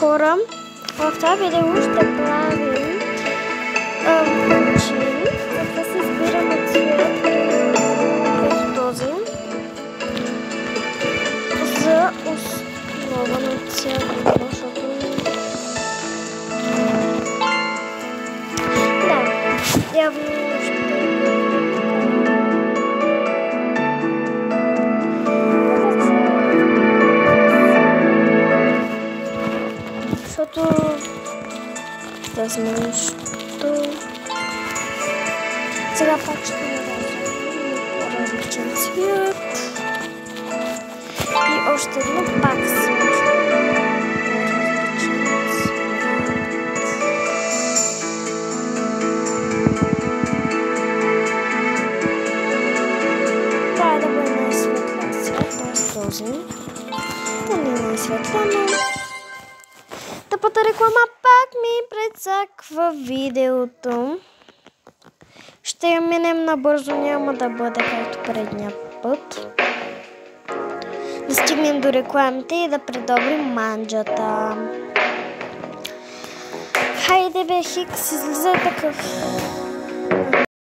хора, в това видео ще правим начин, за да се избираме цвет като този за основа на цялото, защото явно защото нещо. Сега пак ще направим различен цвят и още едно пак също различен цвят. Трябва да бъде най-светлен цвят, т.е. този. Да не е най-светлен, но тъпата реклама пак ми прецаква видеото. Ще я минем набързо, няма да бъде както предния път. Да стигнем до рекламите и да придобрим манджата. Хайде бе, Хикс, излиза такъв.